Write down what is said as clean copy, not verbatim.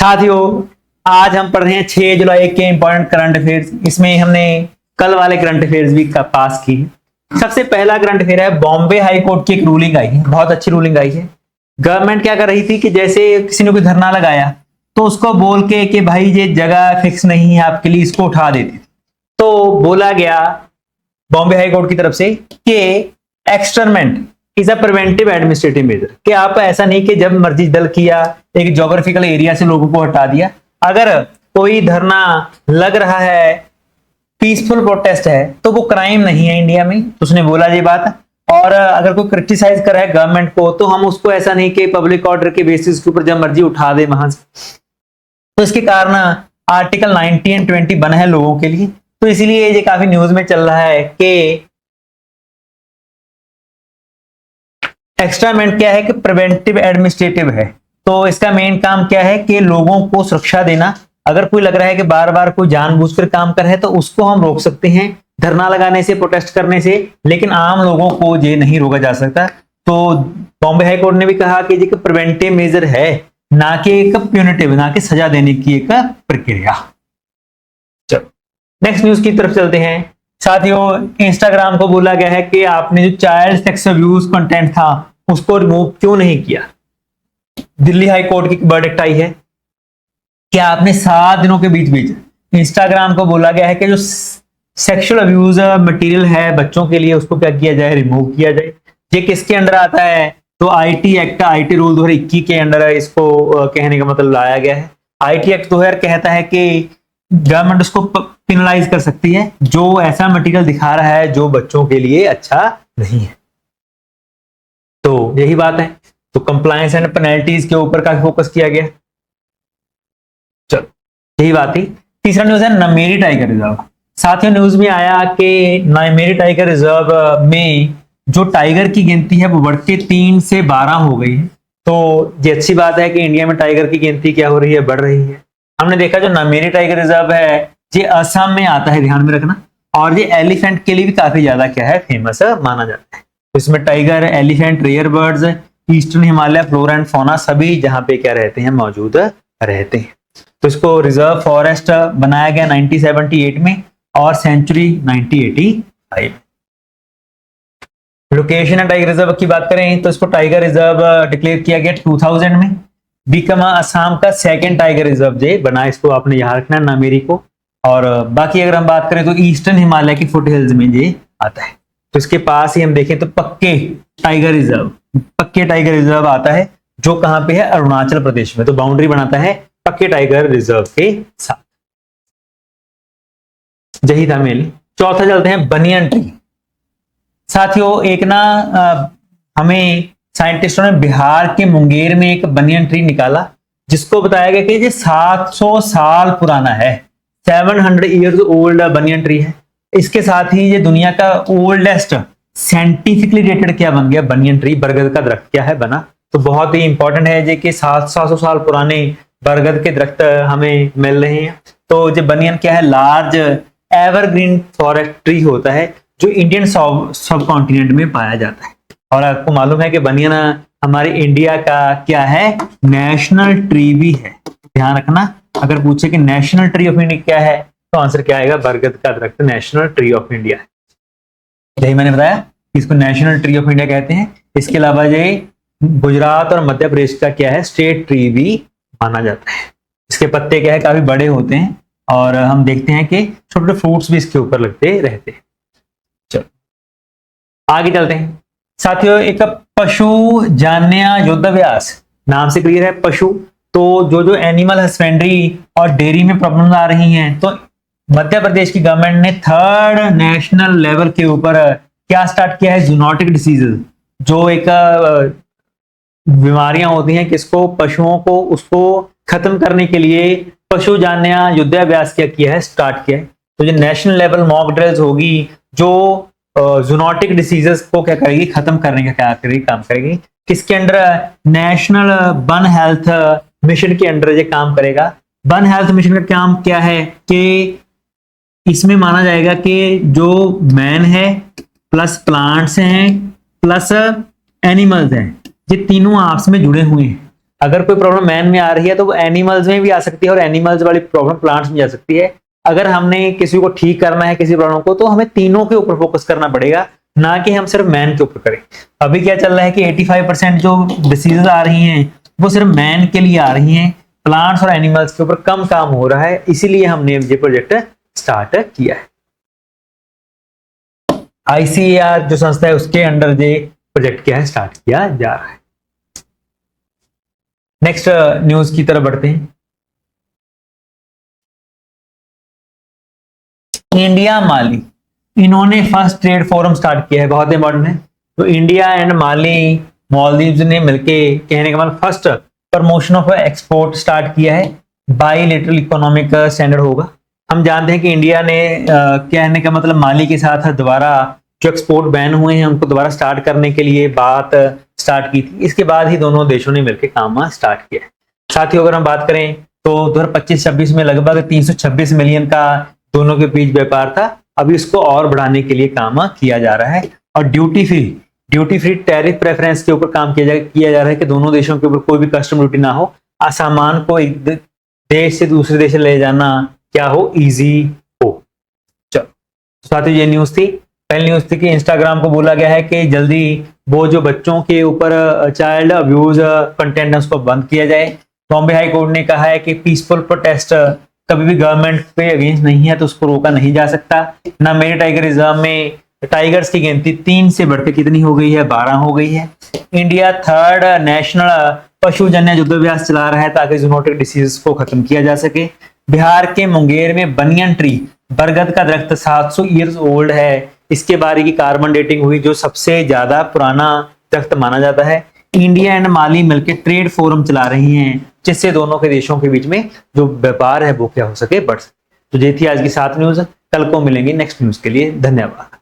साथियों, आज हम पढ़ रहे हैं 6 जुलाई के इंपॉर्टेंट करंट अफेयर्स। इसमें हमने कल वाले करंट अफेयर्स भी पास की। सबसे पहला करंट अफेयर है, बॉम्बे हाई कोर्ट की एक रूलिंग आई है, बहुत अच्छी रूलिंग आई है। गवर्नमेंट क्या कर रही थी कि जैसे किसी ने कोई धरना लगाया तो उसको बोल के कि भाई ये जगह फिक्स नहीं है आपके लिए, इसको उठा देती। तो बोला गया बॉम्बे हाई कोर्ट की तरफ से कि externment is a preventive administrative measure, कि आप ऐसा नहीं कि जब मर्जी दल किया एक ज्योग्राफिकल एरिया से लोगों को हटा दिया। अगर कोई धरना लग रहा है, पीसफुल प्रोटेस्ट है, तो वो क्राइम नहीं है इंडिया में। तो उसने बोला ये बात। और अगर कोई क्रिटिसाइज कर रहा है गवर्नमेंट को, तो हम उसको ऐसा नहीं कि पब्लिक ऑर्डर के बेसिस के ऊपर जब मर्जी उठा दे वहां से। तो इसके कारण आर्टिकल 90 एंड 20 बना है लोगों के लिए। तो इसीलिए ये काफी न्यूज में चल रहा है कि एक्सटर्नमेंट क्या है कि प्रिवेंटिव एडमिनिस्ट्रेटिव है। तो इसका मेन काम क्या है कि लोगों को सुरक्षा देना। अगर कोई लग रहा है कि बार बार कोई जानबूझकर काम कर रहा है तो उसको हम रोक सकते हैं धरना लगाने से, प्रोटेस्ट करने से, लेकिन आम लोगों को ये नहीं रोका जा सकता। तो बॉम्बे हाई कोर्ट ने भी कहा कि ये प्रिवेंटिव मेजर है, ना कि एक प्यूनिटिव, ना कि सजा देने की एक प्रक्रिया। चलो नेक्स्ट न्यूज की तरफ चलते हैं। साथियों, इंस्टाग्राम को बोला गया है कि आपने जो चाइल्ड सेक्स अब्यूज कंटेंट था उसको रिमूव क्यों नहीं किया। दिल्ली हाई कोर्ट की वर्डिक्ट आई है कि आपने 7 दिनों के बीच इंस्टाग्राम को बोला गया है कि जो सेक्सुअल अब्यूज मटेरियल है बच्चों के लिए उसको क्या किया जाए, रिमूव किया जाए। ये किसके अंडर आता है? तो आईटी एक्ट, आईटी रूल 2021 के अंडर इसको कहने का मतलब लाया गया है। आईटी एक्ट 2000 कहता है कि गवर्नमेंट उसको पेनलाइज कर सकती है जो ऐसा मटेरियल दिखा रहा है जो बच्चों के लिए अच्छा नहीं है। तो यही बात है। तो कंप्लायंस एंड पेनल्टीज के ऊपर काफी फोकस किया गया। चलो यही बात थी। तीसरा न्यूज है नमेरी टाइगर रिजर्व। साथियों, न्यूज में आया कि नमेरी टाइगर रिजर्व में जो टाइगर की गिनती है वो बढ़ के 3 से 12 हो गई है। तो ये अच्छी बात है कि इंडिया में टाइगर की गिनती क्या हो रही है, बढ़ रही है। हमने देखा जो नमेरी टाइगर रिजर्व है ये असम में आता है, ध्यान में रखना। और ये एलिफेंट के लिए भी काफी ज्यादा क्या है, फेमस माना जाता है। इसमें tiger, elephant, rare birds, eastern Himalaya flora and fauna सभी जहां पे क्या रहते हैं, मौजूद रहते हैं। तो इसको रिजर्व फॉरेस्ट बनाया गया 1978 में और सेंचुरी 1985। लोकेशन है टाइगर रिजर्व की बात करें तो इसको टाइगर रिजर्व डिक्लेयर किया गया 2000 में। बीकामा असम का 2nd टाइगर रिजर्व जे बना, इसको आपने याद रखना नमेरी को। और बाकी अगर हम बात करें तो ईस्टर्न हिमालय की फुट हिल्स में ये आता है। तो इसके पास ही हम देखें तो पक्के टाइगर रिजर्व आता है जो कहां पे है, अरुणाचल प्रदेश में। तो बाउंड्री बनाता है पक्के टाइगर रिजर्व के साथ। यही था मेनली। चौथा चलते हैं बनियन ट्री। साथियों, एक हमें साइंटिस्टों ने बिहार के मुंगेर में एक बनियन ट्री निकाला जिसको बताया गया कि ये 700 साल पुराना है। 700 ईयर्स ओल्ड बनियन ट्री है। इसके साथ ही ये दुनिया का ओल्डेस्ट साइंटिफिकली डेटेड क्या बन गया, बनियन ट्री, बरगद का दरख्त क्या है बना। तो बहुत ही इंपॉर्टेंट है ये कि 700 साल पुराने बरगद के दरख्त हमें मिल रहे हैं। तो ये बनियन क्या है, लार्ज एवरग्रीन फॉरेस्ट ट्री होता है जो इंडियन सब कॉन्टिनेंट में पाया जाता है। और आपको मालूम है कि बनियन हमारे इंडिया का क्या है, नेशनल ट्री भी है। ध्यान रखना, अगर पूछे कि नेशनल ट्री ऑफ इंडिया क्या है तो आंसर क्या आएगा, बरगद का दरख्त नेशनल ट्री ऑफ इंडिया है। यही मैंने बताया, इसको नेशनल ट्री ऑफ इंडिया कहते हैं। इसके अलावा ये गुजरात और मध्य प्रदेश का क्या है, स्टेट ट्री भी माना जाता है। इसके पत्ते क्या है, काफी बड़े होते हैं और हम देखते हैं कि छोटे छोटे फ्रूट्स भी इसके ऊपर लगते रहते हैं। चलो आगे चलते हैं। साथियों, एक पशु जानन्या योद्धाभ्यास नाम से क्लियर है पशु। तो जो एनिमल हस्बेंड्री और डेयरी में प्रॉब्लम आ रही हैं, तो मध्य प्रदेश की गवर्नमेंट ने 3rd नेशनल लेवल के ऊपर क्या स्टार्ट किया है, जूनोटिक डिसीजेज, जो एक बीमारियां होती हैं किसको, पशुओं को, उसको खत्म करने के लिए पशु जानन्या युद्धाभ्यास क्या किया है, स्टार्ट किया है। तो ये नेशनल लेवल मॉक ड्रिल्स होगी जो जूनोटिक डिसीजेस को क्या करेगी, खत्म करने का क्या करेगी, काम करेगी। किसके under, national one health mission के अंडर ये काम करेगा। वन हेल्थ मिशन का काम क्या है कि इसमें माना जाएगा कि जो मैन है प्लस प्लांट्स हैं प्लस एनिमल्स हैं, ये तीनों आपस में जुड़े हुए हैं। अगर कोई प्रॉब्लम मैन में आ रही है तो वो एनिमल्स में भी आ सकती है, और एनिमल्स वाली प्रॉब्लम प्लांट्स में जा सकती है। अगर हमने किसी को ठीक करना है किसी प्रॉब्लम को, तो हमें तीनों के ऊपर फोकस करना पड़ेगा, ना कि हम सिर्फ मैन के ऊपर करें। अभी क्या चल रहा है कि 85% जो डिसीजेज आ रही हैं वो सिर्फ मैन के लिए आ रही हैं, प्लांट्स और एनिमल्स के ऊपर कम काम हो रहा है, इसीलिए हमने ये प्रोजेक्ट स्टार्ट किया है। ICAR जो संस्था है उसके अंडर ये प्रोजेक्ट क्या है स्टार्ट किया जा रहा है। नेक्स्ट न्यूज की तरफ बढ़ते हैं। इंडिया माली, इन्होंने फर्स्ट ट्रेड फोरम स्टार्ट किया है, बहुत इंपॉर्टेंट है। तो इंडिया एंड माली मालदीव्स ने मिलके, कहने का मतलब first promotion of export start किया है, बाईलेटरल इकोनॉमिक स्टैंडर्ड होगा। हम जानते हैं कि इंडिया ने कहने का मतलब माली के साथ दोबारा जो एक्सपोर्ट बैन हुए हैं उनको दोबारा स्टार्ट करने के लिए बात स्टार्ट की थी। इसके बाद ही दोनों देशों ने मिलकर काम स्टार्ट किया है। साथ ही अगर हम बात करें तो 2025-26 में लगभग 326 मिलियन का दोनों के बीच व्यापार था। अभी इसको और बढ़ाने के लिए काम किया जा रहा है। और ड्यूटी फ्री टैरिफ प्रेफरेंस के ऊपर काम किया जा रहा है कि दोनों देशों के ऊपर कोई भी कस्टम ड्यूटी ना हो, सामान को एक देश से दूसरे देश ले जाना क्या हो, इजी हो। चलो, साथियों ये न्यूज थी। पहली न्यूज थी कि इंस्टाग्राम को बोला गया है कि जल्दी वो जो बच्चों के ऊपर चाइल्ड अब्यूज कंटेंट है उसको बंद किया जाए। बॉम्बे हाई कोर्ट ने कहा है कि पीसफुल प्रोटेस्ट कभी भी गवर्नमेंट पे अगेंस्ट नहीं है तो उसको रोका नहीं जा सकता। ना मेरे टाइगर रिजर्व में टाइगर्स की गिनती 3 से बढ़कर कितनी हो गई है, 12 हो गई है। इंडिया थर्ड नेशनल पशुजन्य युद्धाभ्यास चला रहा है ताकि जूनोटिक डिसीज को खत्म किया जा सके। बिहार के मुंगेर में बनियन ट्री, बरगद का दरख्त 700 ईयर्स ओल्ड है, इसके बारे की कार्बन डेटिंग हुई जो सबसे ज्यादा पुराना दरख्त माना जाता है। इंडिया एंड माली मिलकर ट्रेड फोरम चला रही हैं जिससे दोनों के देशों के बीच में जो व्यापार है वो क्या हो सके, बढ़ सके। तो ये थी आज की 7 न्यूज। कल को मिलेंगे नेक्स्ट न्यूज के लिए। धन्यवाद।